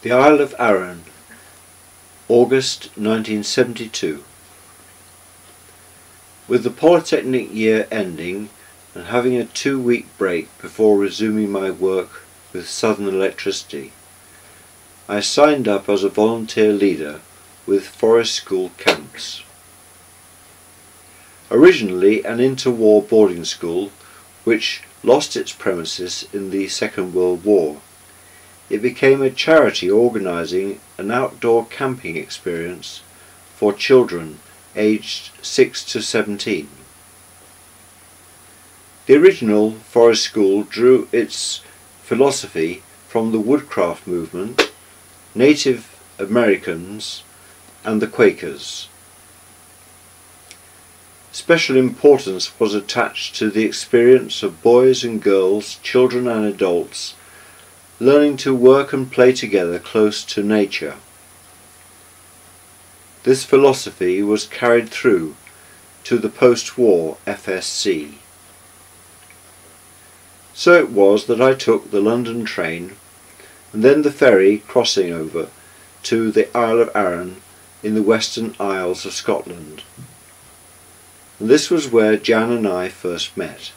The Isle of Arran, August 1972. With the Polytechnic year ending and having a 2-week break before resuming my work with Southern Electricity, I signed up as a volunteer leader with Forest School camps. Originally an interwar boarding school which lost its premises in the Second World War, it became a charity organising an outdoor camping experience for children aged 6 to 17. The original Forest School drew its philosophy from the woodcraft movement, Native Americans and the Quakers. Special importance was attached to the experience of boys and girls, children and adults, learning to work and play together close to nature. This philosophy was carried through to the post-war FSC. So it was that I took the London train and then the ferry crossing over to the Isle of Arran in the Western Isles of Scotland. And this was where Jan and I first met.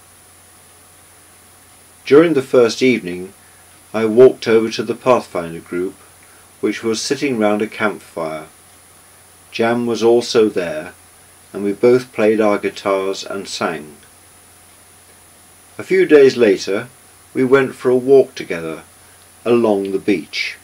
During the first evening I walked over to the Pathfinder group, which was sitting round a campfire. Jan was also there, and we both played our guitars and sang. A few days later we went for a walk together along the beach.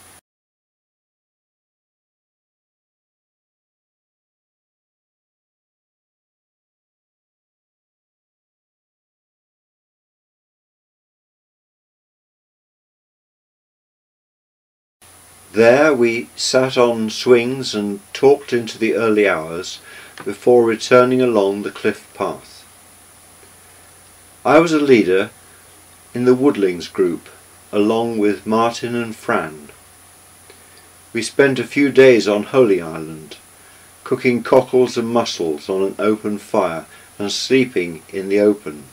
There we sat on swings and talked into the early hours before returning along the cliff path. I was a leader in the Woodlings group along with Martin and Fran. We spent a few days on Holy Island, cooking cockles and mussels on an open fire and sleeping in the open.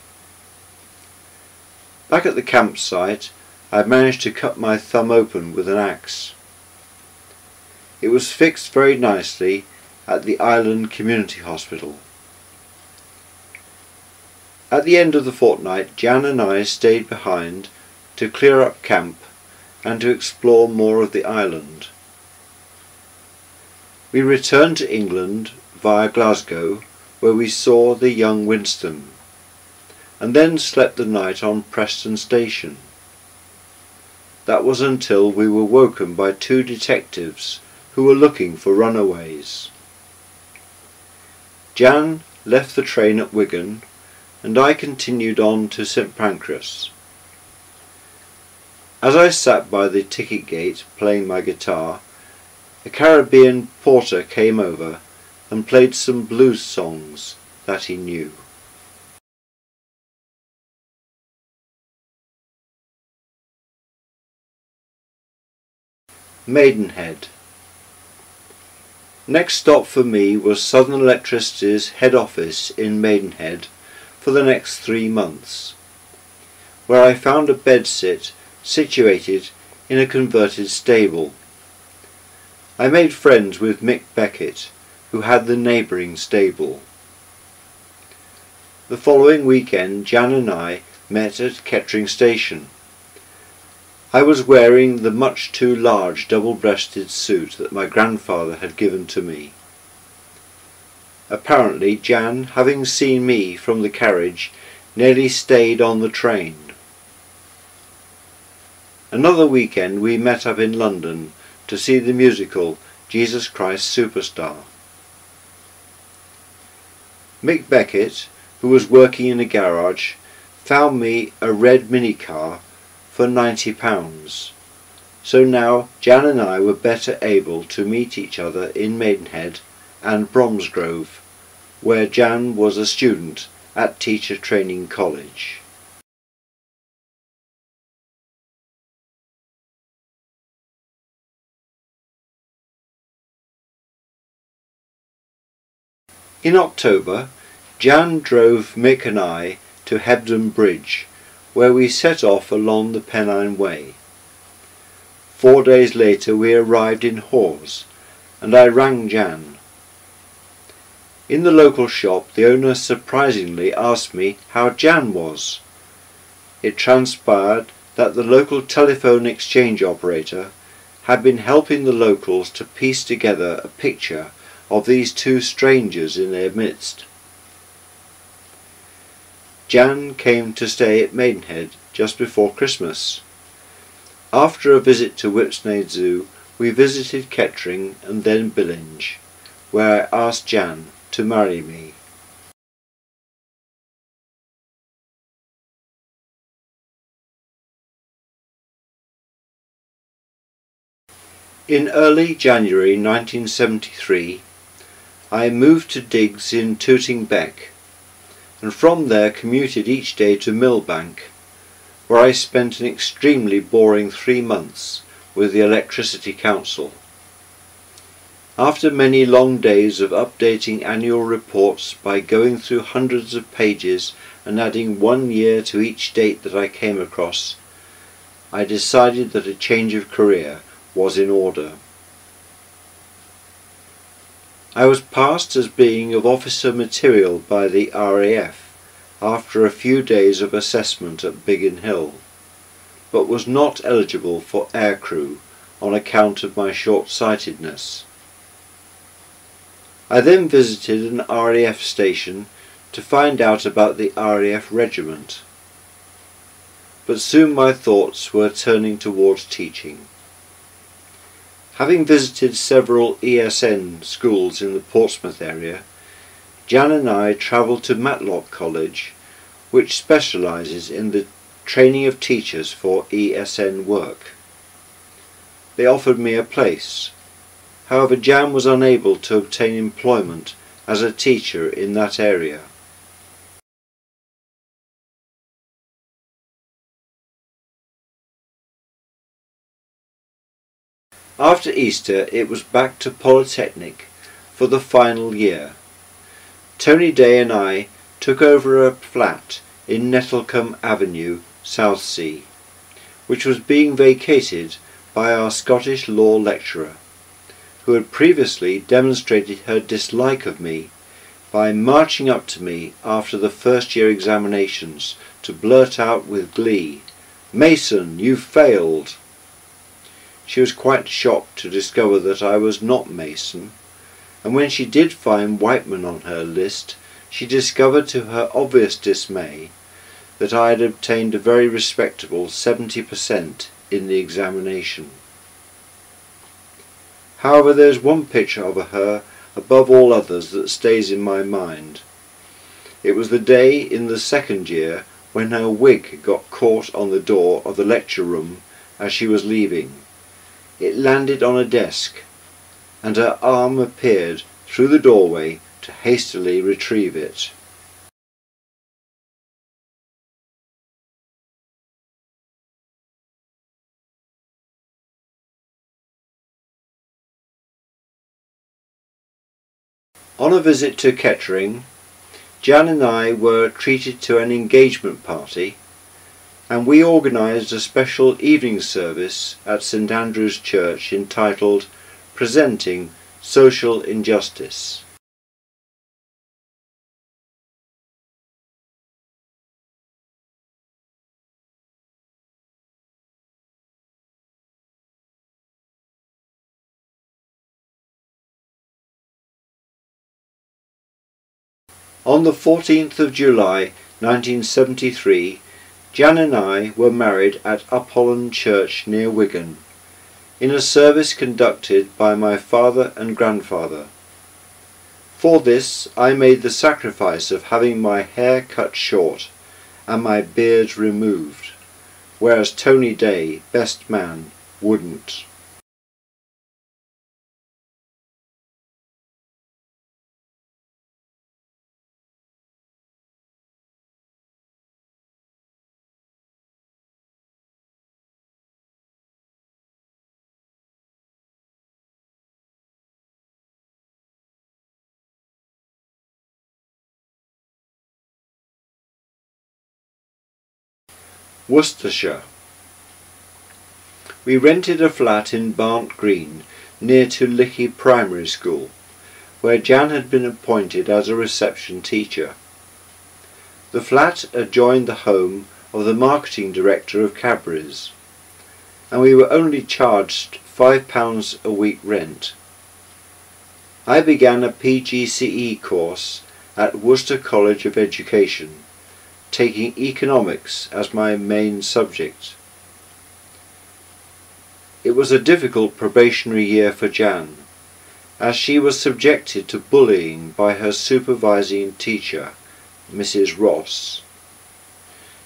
Back at the campsite I managed to cut my thumb open with an axe. It was fixed very nicely at the Island Community Hospital. At the end of the fortnight, Jan and I stayed behind to clear up camp and to explore more of the island. We returned to England via Glasgow, where we saw the young Winston, and then slept the night on Preston Station. That was until we were woken by 2 detectives who were looking for runaways. Jan left the train at Wigan and I continued on to St Pancras. As I sat by the ticket gate playing my guitar, a Caribbean porter came over and played some blues songs that he knew. Maidenhead. Next stop for me was Southern Electricity's head office in Maidenhead for the next 3 months, where I found a bedsit situated in a converted stable. I made friends with Mick Beckett, who had the neighbouring stable. The following weekend Jan and I met at Kettering Station. I was wearing the much too large double-breasted suit that my grandfather had given to me. Apparently Jan, having seen me from the carriage, nearly stayed on the train. Another weekend we met up in London to see the musical Jesus Christ Superstar. Mick Beckett, who was working in a garage, found me a red minicar for £90. So now Jan and I were better able to meet each other in Maidenhead and Bromsgrove, where Jan was a student at Teacher Training College. In October, Jan drove Mick and I to Hebden Bridge, where we set off along the Pennine Way. 4 days later we arrived in Hawes, and I rang Jan. In the local shop the owner surprisingly asked me how Jan was. It transpired that the local telephone exchange operator had been helping the locals to piece together a picture of these two strangers in their midst. Jan came to stay at Maidenhead just before Christmas. After a visit to Whipsnade Zoo, we visited Kettering and then Billinge, where I asked Jan to marry me. In early January 1973, I moved to digs in Tooting Bec, and from there commuted each day to Millbank, where I spent an extremely boring 3 months with the Electricity Council. After many long days of updating annual reports by going through hundreds of pages and adding 1 year to each date that I came across, I decided that a change of career was in order. I was passed as being of officer material by the RAF after a few days of assessment at Biggin Hill, but was not eligible for aircrew on account of my short-sightedness. I then visited an RAF station to find out about the RAF regiment, but soon my thoughts were turning towards teaching. Having visited several ESN schools in the Portsmouth area, Jan and I travelled to Matlock College, which specialises in the training of teachers for ESN work. They offered me a place. However, Jan was unable to obtain employment as a teacher in that area. After Easter it was back to Polytechnic for the final year. Tony Day and I took over a flat in Nettlecombe Avenue, Southsea, which was being vacated by our Scottish law lecturer, who had previously demonstrated her dislike of me by marching up to me after the first year examinations to blurt out with glee, "Mason, you failed!" She was quite shocked to discover that I was not Mason, and when she did find Whiteman on her list, she discovered to her obvious dismay that I had obtained a very respectable 70% in the examination. However, there is one picture of her above all others that stays in my mind. It was the day in the second year when her wig got caught on the door of the lecture room as she was leaving. It landed on a desk, and her arm appeared through the doorway to hastily retrieve it. On a visit to Kettering, Jan and I were treated to an engagement party, and we organised a special evening service at St Andrew's Church entitled "Presenting Social Injustice." On the 14th of July 1973, Jan and I were married at Upholland Church near Wigan, in a service conducted by my father and grandfather. For this I made the sacrifice of having my hair cut short and my beard removed, whereas Tony Day, best man, wouldn't. Worcestershire. We rented a flat in Barnt Green, near to Lickey Primary School, where Jan had been appointed as a reception teacher. The flat adjoined the home of the marketing director of Cadbury's, and we were only charged £5 a week rent. I began a PGCE course at Worcester College of Education, taking economics as my main subject. It was a difficult probationary year for Jan, as she was subjected to bullying by her supervising teacher, Mrs. Ross.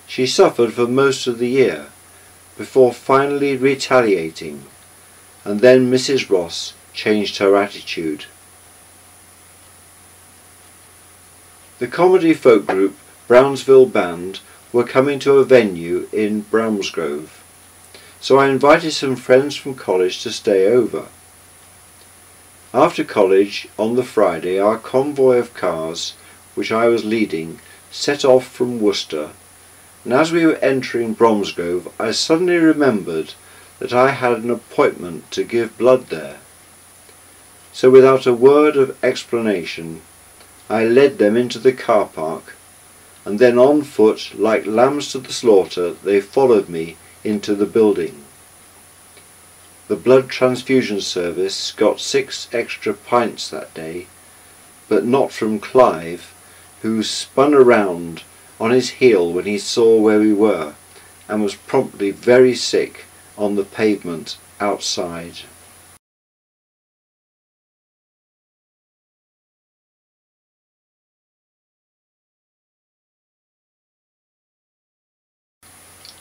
She suffered for most of the year, before finally retaliating, and then Mrs. Ross changed her attitude. The comedy folk group Brownsville Band were coming to a venue in Bromsgrove, so I invited some friends from college to stay over. After college, on the Friday, our convoy of cars, which I was leading, set off from Worcester, and as we were entering Bromsgrove, I suddenly remembered that I had an appointment to give blood there. So without a word of explanation, I led them into the car park, and then on foot, like lambs to the slaughter, they followed me into the building. The blood transfusion service got 6 extra pints that day, but not from Clive, who spun around on his heel when he saw where we were, and was promptly very sick on the pavement outside.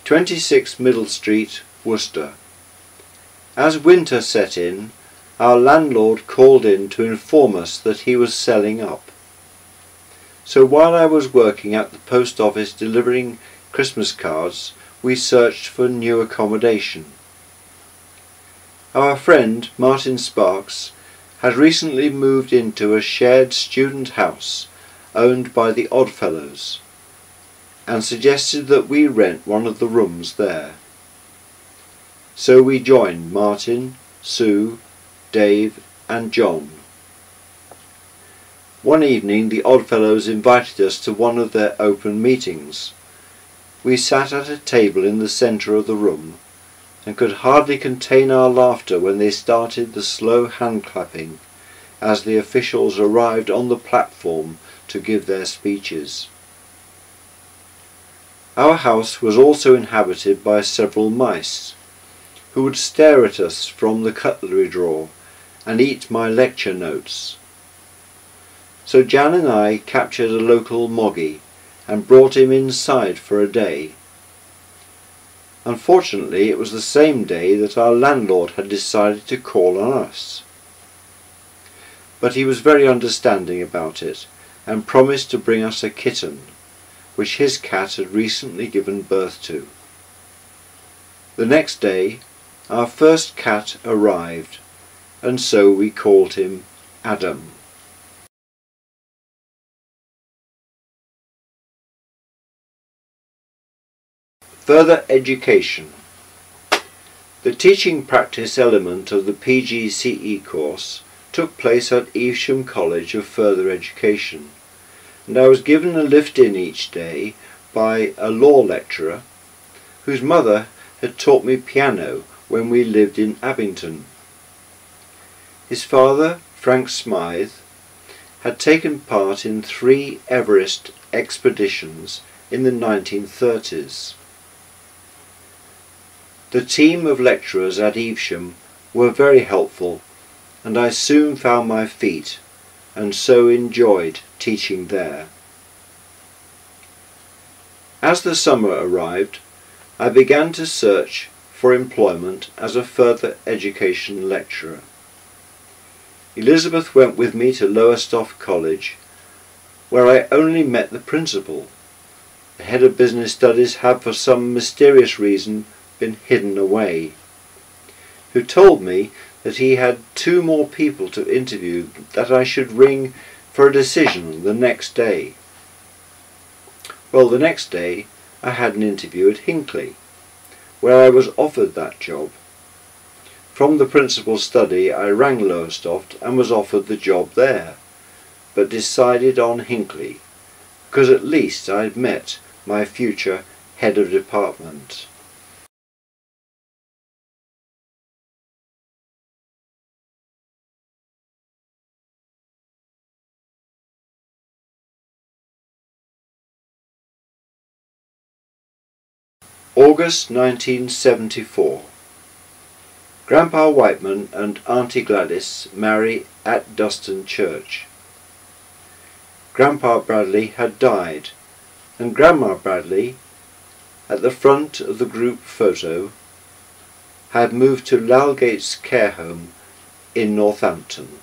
"26 Middle Street, Worcester. As winter set in, our landlord called in to inform us that he was selling up. So while I was working at the post office delivering Christmas cards, we searched for new accommodation. Our friend Martin Sparks had recently moved into a shared student house owned by the Oddfellows, and suggested that we rent one of the rooms there. So we joined Martin, Sue, Dave and John. One evening the Oddfellows invited us to one of their open meetings. We sat at a table in the centre of the room, and could hardly contain our laughter when they started the slow hand-clapping as the officials arrived on the platform to give their speeches. Our house was also inhabited by several mice, who would stare at us from the cutlery drawer and eat my lecture notes. So Jan and I captured a local moggy and brought him inside for a day. Unfortunately, it was the same day that our landlord had decided to call on us. But he was very understanding about it and promised to bring us a kitten, which his cat had recently given birth to. The next day, our first cat arrived, and so we called him Adam. Further education. The teaching practice element of the PGCE course took place at Evesham College of Further Education, and I was given a lift in each day by a law lecturer whose mother had taught me piano when we lived in Abington. His father, Frank Smythe, had taken part in 3 Everest expeditions in the 1930s. The team of lecturers at Evesham were very helpful, and I soon found my feet and so enjoyed teaching there. As the summer arrived, I began to search for employment as a further education lecturer. Elizabeth went with me to Lowestoft College, where I only met the principal. The head of business studies had for some mysterious reason been hidden away, who told me that he had 2 more people to interview, that I should ring for a decision the next day. Well, the next day I had an interview at Hinckley, where I was offered that job, From the principal study I rang Lowestoft and was offered the job there, but decided on Hinckley, because at least I had met my future head of department. August 1974. Grandpa Whiteman and Auntie Gladys marry at Duston Church. Grandpa Bradley had died, and Grandma Bradley, at the front of the group photo, had moved to Lalgate's care home in Northampton.